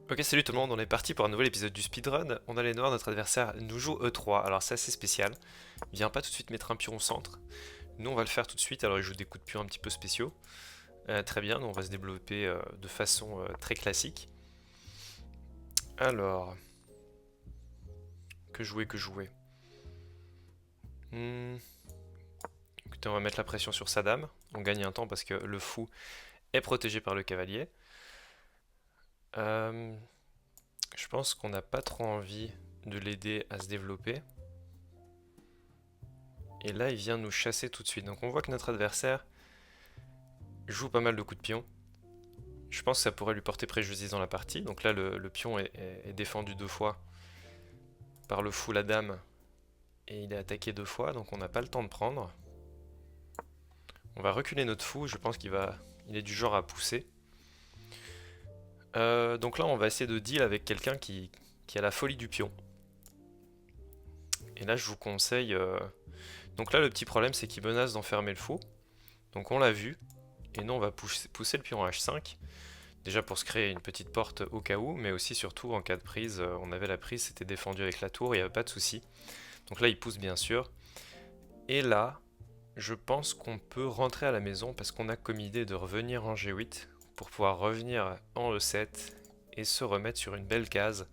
Ok, salut tout le monde, on est parti pour un nouvel épisode du speedrun. On a les noirs, notre adversaire nous joue E3, alors c'est assez spécial. Il vient pas tout de suite mettre un pion au centre. Nous on va le faire tout de suite, alors il joue des coups de pion un petit peu spéciaux. Très bien, nous on va se développer de façon très classique. Alors, que jouer. Hmm, Écoutez, on va mettre la pression sur sa dame. On gagne un temps parce que le fou est protégé par le cavalier. Euh, je pense qu'on n'a pas trop envie de l'aider à se développer. Et là, il vient nous chasser tout de suite. Donc on voit que notre adversaire joue pas mal de coups de pion. Je pense que ça pourrait lui porter préjudice dans la partie. Donc là, le pion est défendu deux fois par le fou, la dame, et il est attaqué deux fois, donc on n'a pas le temps de prendre. On va reculer notre fou, je pense il est du genre à pousser. Donc là, on va essayer de deal avec quelqu'un qui a la folie du pion. Et là, je vous conseille... Donc là, le petit problème, c'est qu'il menace d'enfermer le fou. Donc on l'a vu, et nous, on va pousser le pion à H5. Déjà pour se créer une petite porte au cas où, mais aussi surtout en cas de prise. On avait la prise, c'était défendu avec la tour, il n'y avait pas de souci. Donc là, il pousse bien sûr. Et là, je pense qu'on peut rentrer à la maison parce qu'on a comme idée de revenir en G8 pour pouvoir revenir en E7 et se remettre sur une belle case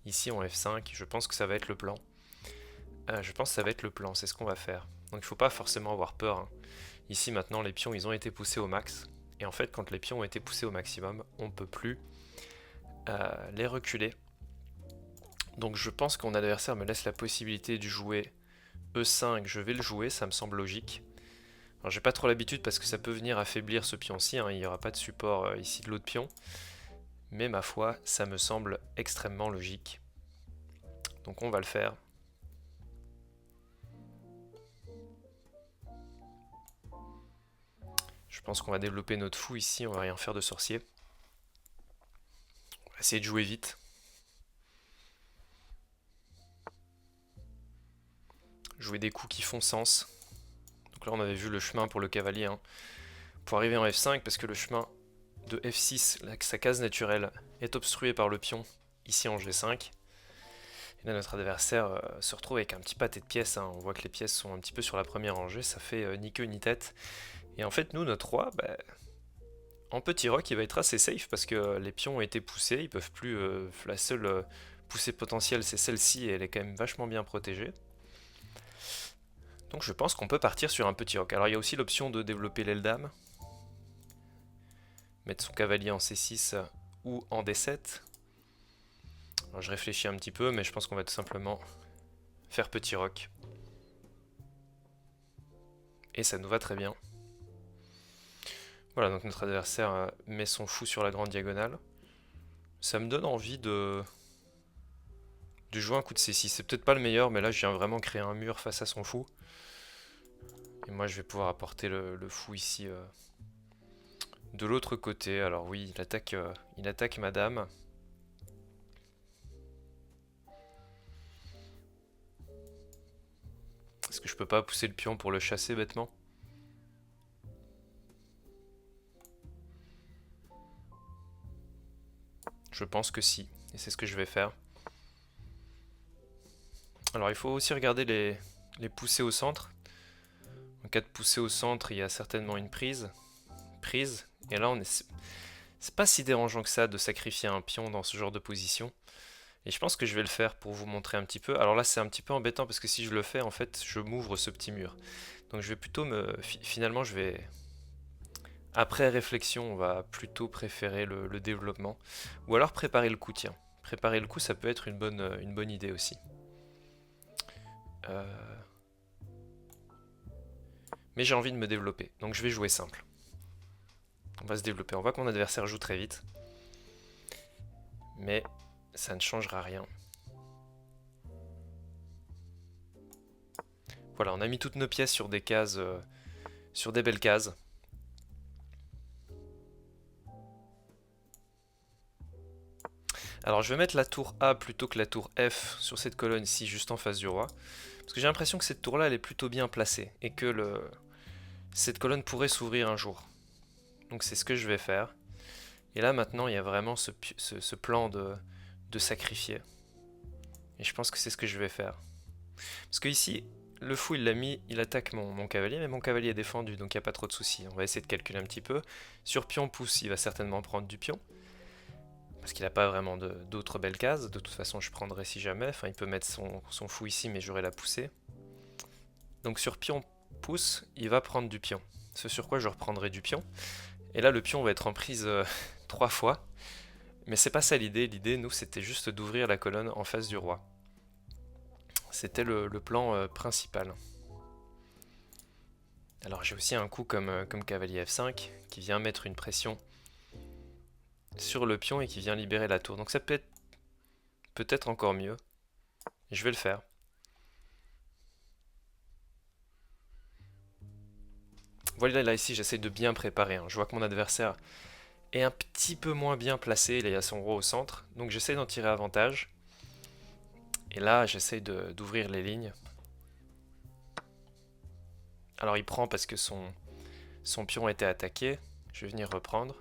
ici en F5. Je pense que ça va être le plan. Je pense que ça va être le plan, c'est ce qu'on va faire. Donc il ne faut pas forcément avoir peur, hein. Ici maintenant, les pions, ils ont été poussés au max. Et en fait, quand les pions ont été poussés au maximum, on ne peut plus les reculer. Donc je pense que mon adversaire me laisse la possibilité de jouer E5, je vais le jouer, ça me semble logique. Alors j'ai pas trop l'habitude parce que ça peut venir affaiblir ce pion-ci, hein, il n'y aura pas de support ici de l'autre pion. Mais ma foi, ça me semble extrêmement logique. Donc on va le faire. Je pense qu'on va développer notre fou ici, on va rien faire de sorcier. On va essayer de jouer vite. Jouer des coups qui font sens. Donc là on avait vu le chemin pour le cavalier, hein, pour arriver en F5 parce que le chemin de F6, sa case naturelle, est obstrué par le pion ici en G5. Et là, notre adversaire se retrouve avec un petit pâté de pièces, hein. On voit que les pièces sont un petit peu sur la première rangée, ça fait ni queue ni tête. Et en fait, nous, notre roi, bah, en petit rock, il va être assez safe parce que les pions ont été poussés, ils peuvent plus. La seule poussée potentielle, c'est celle-ci, et elle est quand même vachement bien protégée. Donc je pense qu'on peut partir sur un petit rock. Alors il y a aussi l'option de développer l'aile dame, mettre son cavalier en C6 ou en D7. Alors, je réfléchis un petit peu, mais je pense qu'on va tout simplement faire petit rock. Et ça nous va très bien. Voilà, donc notre adversaire met son fou sur la grande diagonale. Ça me donne envie de jouer un coup de C6. C'est peut-être pas le meilleur, mais là je viens vraiment créer un mur face à son fou. Et moi je vais pouvoir apporter le fou ici de l'autre côté. Alors oui, il attaque madame. Est-ce que je peux pas pousser le pion pour le chasser bêtement? Je pense que si, et c'est ce que je vais faire. Alors il faut aussi regarder les poussées au centre. En cas de poussée au centre, il y a certainement une prise. Et là, c'est pas si dérangeant que ça de sacrifier un pion dans ce genre de position. Et je pense que je vais le faire pour vous montrer un petit peu. Alors là, c'est un petit peu embêtant parce que si je le fais, en fait, je m'ouvre ce petit mur. Donc je vais plutôt finalement, je vais... Après réflexion, on va plutôt préférer le développement. Ou alors préparer le coup, tiens. Préparer le coup, ça peut être une bonne idée aussi. Euh, Mais j'ai envie de me développer. Donc je vais jouer simple. On va se développer. On voit que mon adversaire joue très vite. Mais ça ne changera rien. Voilà, on a mis toutes nos pièces sur des cases, sur des belles cases. Alors je vais mettre la tour A plutôt que la tour F sur cette colonne ici, juste en face du roi. Parce que j'ai l'impression que cette tour-là, elle est plutôt bien placée. Et que cette colonne pourrait s'ouvrir un jour. Donc c'est ce que je vais faire. Et là maintenant il y a vraiment ce plan de sacrifier. Et je pense que c'est ce que je vais faire. Parce que ici, le fou il l'a mis, il attaque mon cavalier, mais mon cavalier est défendu, donc il n'y a pas trop de soucis. On va essayer de calculer un petit peu. Sur pion pousse, il va certainement prendre du pion. Parce qu'il n'a pas vraiment d'autres belles cases. De toute façon, je prendrai si jamais. Enfin, il peut mettre son fou ici, mais j'aurai la poussée. Donc sur pion pousse, il va prendre du pion. Ce sur quoi je reprendrai du pion. Et là, le pion va être en prise 3 fois. Mais c'est pas ça l'idée. L'idée, nous, c'était juste d'ouvrir la colonne en face du roi. C'était le plan principal. Alors j'ai aussi un coup comme cavalier F5 qui vient mettre une pression sur le pion et qui vient libérer la tour. Donc ça peut être peut-être encore mieux. Et je vais le faire. Voilà, là ici j'essaie de bien préparer. Je vois que mon adversaire est un petit peu moins bien placé. Il a son roi au centre. Donc j'essaie d'en tirer avantage. Et là j'essaie d'ouvrir les lignes. Alors il prend parce que son pion a été attaqué. Je vais venir reprendre.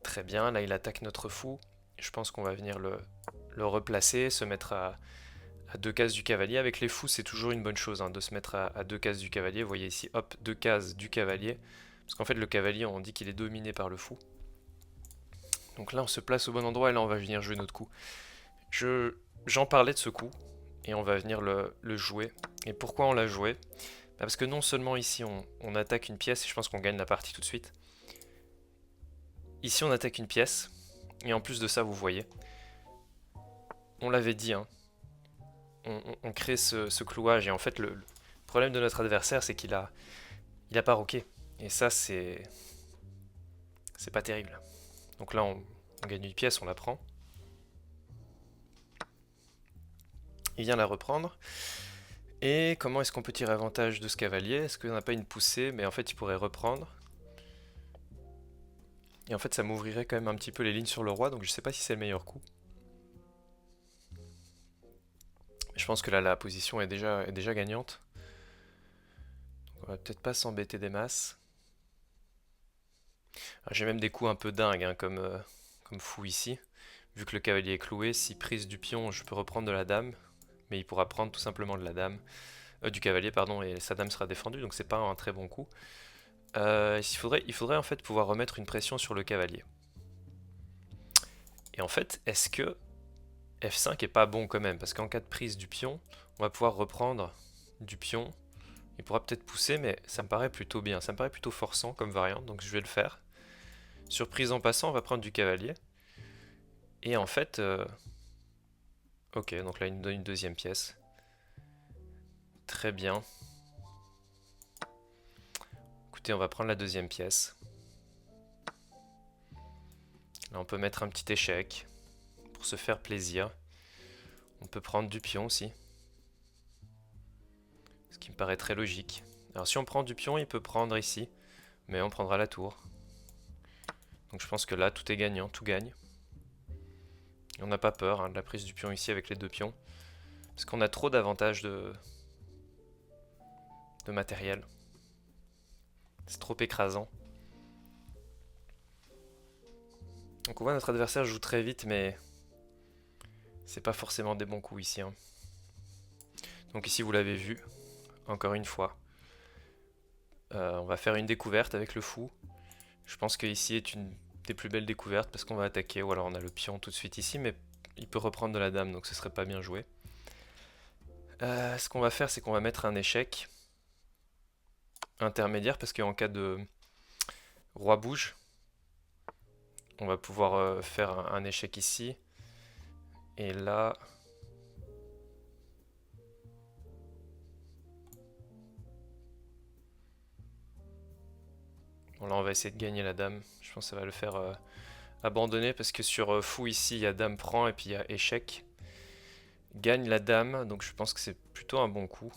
Très bien, là il attaque notre fou. Je pense qu'on va venir le replacer, se mettre à 2 cases du cavalier. Avec les fous, c'est toujours une bonne chose de se mettre à 2 cases du cavalier. Vous voyez ici, hop, 2 cases du cavalier. Parce qu'en fait, le cavalier, on dit qu'il est dominé par le fou. Donc là, on se place au bon endroit et là, on va venir jouer notre coup. J'en parlais de ce coup et on va venir le jouer. Et pourquoi on l'a joué? Parce que non seulement ici, on attaque une pièce et je pense qu'on gagne la partie tout de suite. Ici, on attaque une pièce. Et en plus de ça, vous voyez, on l'avait dit, on crée ce clouage. Et en fait, le problème de notre adversaire, c'est qu'il a pas roqué. Et ça, c'est pas terrible. Donc là, on gagne une pièce, on la prend. Il vient la reprendre. Et comment est-ce qu'on peut tirer avantage de ce cavalier? Est-ce qu'on n'a pas une poussée? Mais en fait, il pourrait reprendre. Et en fait, ça m'ouvrirait quand même un petit peu les lignes sur le roi, donc je sais pas si c'est le meilleur coup. Je pense que là, la position est déjà gagnante. Donc on va peut-être pas s'embêter des masses. J'ai même des coups un peu dingues, comme fou ici. Vu que le cavalier est cloué, si prise du pion, je peux reprendre de la dame. Mais il pourra prendre tout simplement de la dame. Du cavalier, pardon, et sa dame sera défendue, donc c'est pas un très bon coup. Il faudrait en fait pouvoir remettre une pression sur le cavalier. Et en fait, est-ce que F5 est pas bon quand même? Parce qu'en cas de prise du pion, on va pouvoir reprendre du pion. Il pourra peut-être pousser, mais ça me paraît plutôt bien. Ça me paraît plutôt forçant comme variante, donc je vais le faire. Sur prise en passant, on va prendre du cavalier. Et en fait... Ok, donc là il nous donne une deuxième pièce. Très bien. Écoutez, on va prendre la deuxième pièce. Là on peut mettre un petit échec pour se faire plaisir. On peut prendre du pion aussi. Ce qui me paraît très logique. Alors si on prend du pion, il peut prendre ici. Mais on prendra la tour. Donc je pense que là tout est gagnant, tout gagne. Et on n'a pas peur de la prise du pion ici avec les deux pions. Parce qu'on a trop d'avantages de matériel. C'est trop écrasant. Donc on voit notre adversaire joue très vite, mais c'est pas forcément des bons coups ici. Donc ici vous l'avez vu, encore une fois. On va faire une découverte avec le fou. Je pense que ici est une des plus belles découvertes parce qu'on va attaquer. Ou alors on a le pion tout de suite ici, mais il peut reprendre de la dame, donc ce serait pas bien joué. Ce qu'on va faire, c'est qu'on va mettre un échec intermédiaire parce qu'en cas de roi bouge, on va pouvoir faire un échec ici. Et là... Bon là on va essayer de gagner la dame. Je pense que ça va le faire abandonner parce que sur fou ici il y a dame prend et puis il y a échec. Gagne la dame, donc je pense que c'est plutôt un bon coup.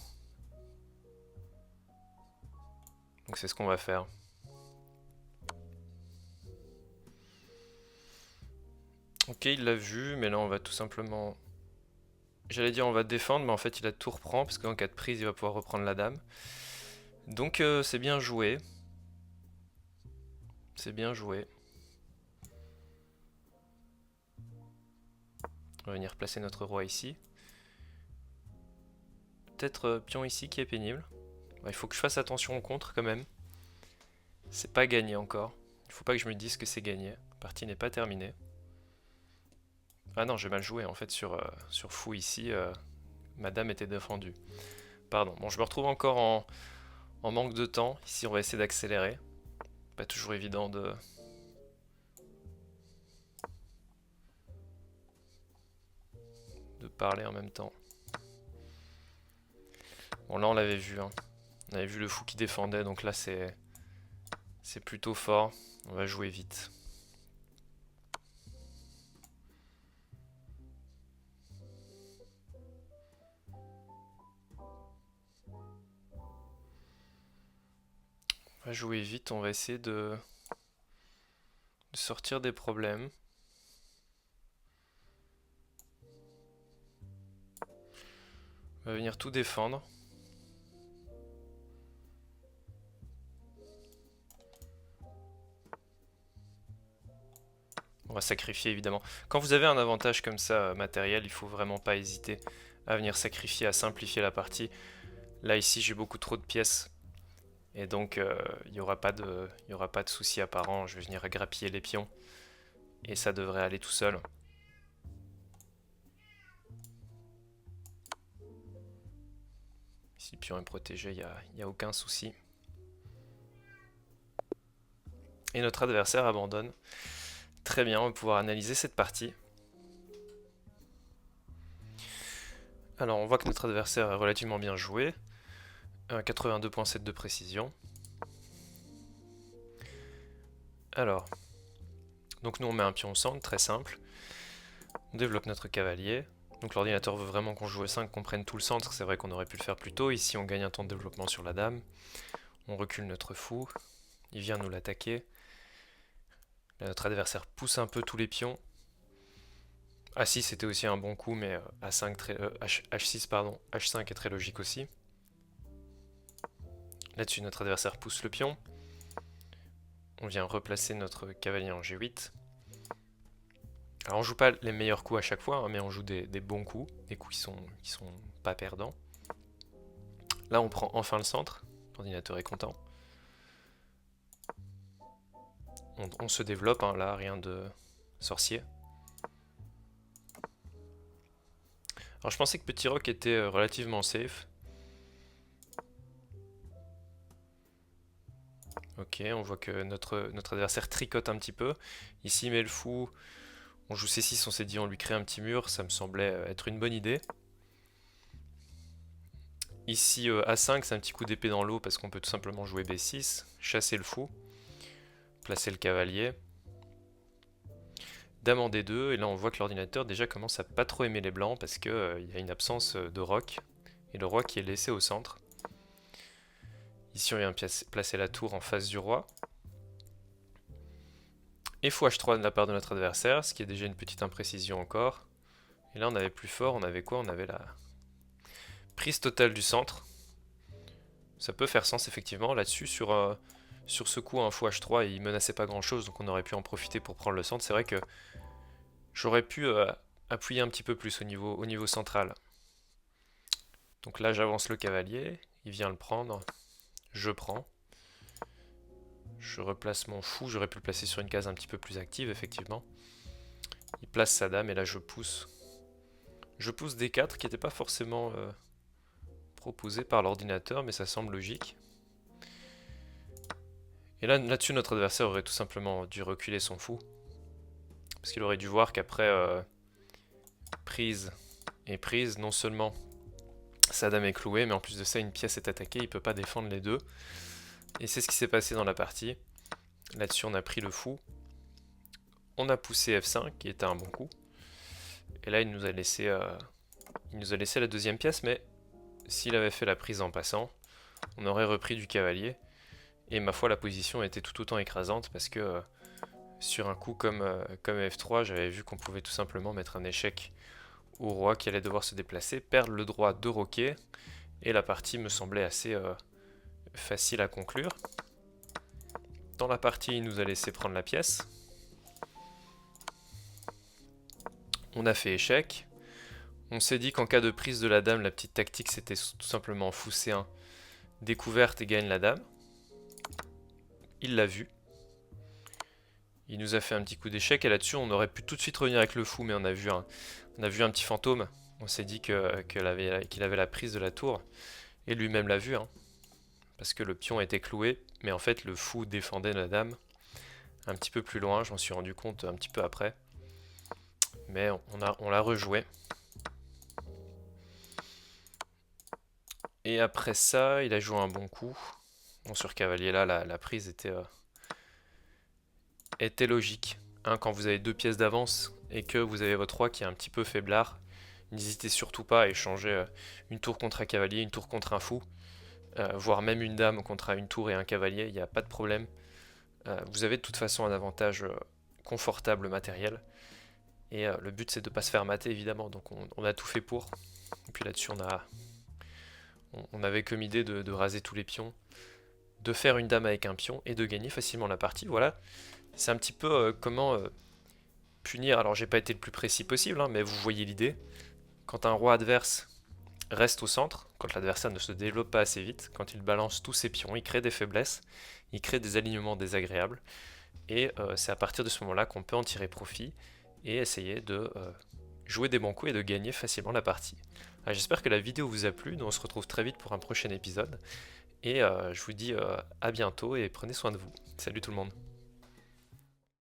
Donc c'est ce qu'on va faire. Ok, il l'a vu, mais là on va tout simplement... J'allais dire on va défendre, mais en fait il a tout reprend, parce qu'en cas de prise il va pouvoir reprendre la dame. Donc c'est bien joué. C'est bien joué. On va venir placer notre roi ici. Peut-être pion ici qui est pénible. Il faut que je fasse attention au contre quand même. C'est pas gagné encore. Il faut pas que je me dise que c'est gagné. La partie n'est pas terminée. Ah non, j'ai mal joué en fait sur fou ici. Ma dame était défendue. Pardon. Bon, je me retrouve encore en manque de temps. Ici, on va essayer d'accélérer. Pas toujours évident de parler en même temps. Bon, là, on l'avait vu. Hein. On avait vu le fou qui défendait, donc là, c'est plutôt fort. On va jouer vite. On va jouer vite, on va essayer de sortir des problèmes. On va venir tout défendre. On va sacrifier évidemment. Quand vous avez un avantage comme ça matériel, il faut vraiment pas hésiter à venir sacrifier, à simplifier la partie. Là ici j'ai beaucoup trop de pièces et donc il n'y aura pas de souci apparent. Je vais venir grappiller les pions et ça devrait aller tout seul. Si le pion est protégé, il n'y a aucun souci. Et notre adversaire abandonne. Très bien, on va pouvoir analyser cette partie. Alors on voit que notre adversaire est relativement bien joué. 82,7 de précision. Alors, donc nous on met un pion au centre, très simple. On développe notre cavalier. Donc l'ordinateur veut vraiment qu'on joue E5, qu'on prenne tout le centre. C'est vrai qu'on aurait pu le faire plus tôt. Ici on gagne un temps de développement sur la dame. On recule notre fou. Il vient nous l'attaquer. Notre adversaire pousse un peu tous les pions. A6 c'était aussi un bon coup, mais A5 H6 pardon, H5 est très logique aussi. Là-dessus notre adversaire pousse le pion. On vient replacer notre cavalier en G8. Alors on joue pas les meilleurs coups à chaque fois, hein, mais on joue des bons coups, des coups qui sont pas perdants. Là on prend enfin le centre, l'ordinateur est content. On se développe, hein, là rien de sorcier. Alors je pensais que Petit Roc était relativement safe. Ok, on voit que notre adversaire tricote un petit peu. Ici il met le fou, on joue C6, on s'est dit on lui crée un petit mur, ça me semblait être une bonne idée. Ici A5 c'est un petit coup d'épée dans l'eau parce qu'on peut tout simplement jouer B6, chasser le fou, placer le cavalier. Dame en D2, et là on voit que l'ordinateur déjà commence à pas trop aimer les blancs parce qu'il y a une absence de roc, et le roi qui est laissé au centre. Ici on vient placer la tour en face du roi. Et fou H3 de la part de notre adversaire, ce qui est déjà une petite imprécision encore. Et là on avait plus fort, on avait quoi? On avait la prise totale du centre. Ça peut faire sens effectivement là-dessus, sur ce coup un fou H3 il menaçait pas grand chose, donc on aurait pu en profiter pour prendre le centre. C'est vrai que j'aurais pu appuyer un petit peu plus au niveau central. Donc là j'avance le cavalier, il vient le prendre, je prends. Je replace mon fou, j'aurais pu le placer sur une case un petit peu plus active effectivement. Il place sa dame et là je pousse. Je pousse D4 qui n'était pas forcément proposé par l'ordinateur, mais ça semble logique. Et là-dessus notre adversaire aurait tout simplement dû reculer son fou. Parce qu'il aurait dû voir qu'après prise et prise, non seulement sa dame est clouée, mais en plus de ça une pièce est attaquée, il ne peut pas défendre les deux. Et c'est ce qui s'est passé dans la partie. Là-dessus on a pris le fou. On a poussé F5 qui était un bon coup. Et là il nous a laissé la deuxième pièce, mais s'il avait fait la prise en passant, on aurait repris du cavalier. Et ma foi la position était tout autant écrasante parce que sur un coup comme F3, j'avais vu qu'on pouvait tout simplement mettre un échec au roi qui allait devoir se déplacer, perdre le droit de roquer, et la partie me semblait assez facile à conclure. Dans la partie, il nous a laissé prendre la pièce. On a fait échec. On s'est dit qu'en cas de prise de la dame, la petite tactique c'était tout simplement fou C1, découverte et gagne la dame. Il l'a vu. Il nous a fait un petit coup d'échec et là-dessus on aurait pu tout de suite revenir avec le fou, mais on a vu un petit fantôme. On s'est dit qu'il avait la prise de la tour et lui-même l'a vu, hein, parce que le pion était cloué, mais en fait le fou défendait la dame un petit peu plus loin. J'en suis rendu compte un petit peu après, mais on l'a rejoué. Et après ça, il a joué un bon coup. Bon, sur cavalier là, la prise était logique. Hein, quand vous avez deux pièces d'avance et que vous avez votre roi qui est un petit peu faiblard, n'hésitez surtout pas à échanger une tour contre un cavalier, une tour contre un fou, voire même une dame contre une tour et un cavalier, il n'y a pas de problème. Vous avez de toute façon un avantage confortable matériel. Et le but c'est de ne pas se faire mater évidemment, donc on a tout fait pour. Et puis là-dessus on avait comme idée de raser tous les pions, de faire une dame avec un pion et de gagner facilement la partie. Voilà, c'est un petit peu comment punir. Alors j'ai pas été le plus précis possible, hein, mais vous voyez l'idée. Quand un roi adverse reste au centre, quand l'adversaire ne se développe pas assez vite, quand il balance tous ses pions, il crée des faiblesses, il crée des alignements désagréables, et c'est à partir de ce moment-là qu'on peut en tirer profit et essayer de jouer des bons coups et de gagner facilement la partie. J'espère que la vidéo vous a plu, nous on se retrouve très vite pour un prochain épisode, et je vous dis à bientôt et prenez soin de vous. Salut tout le monde.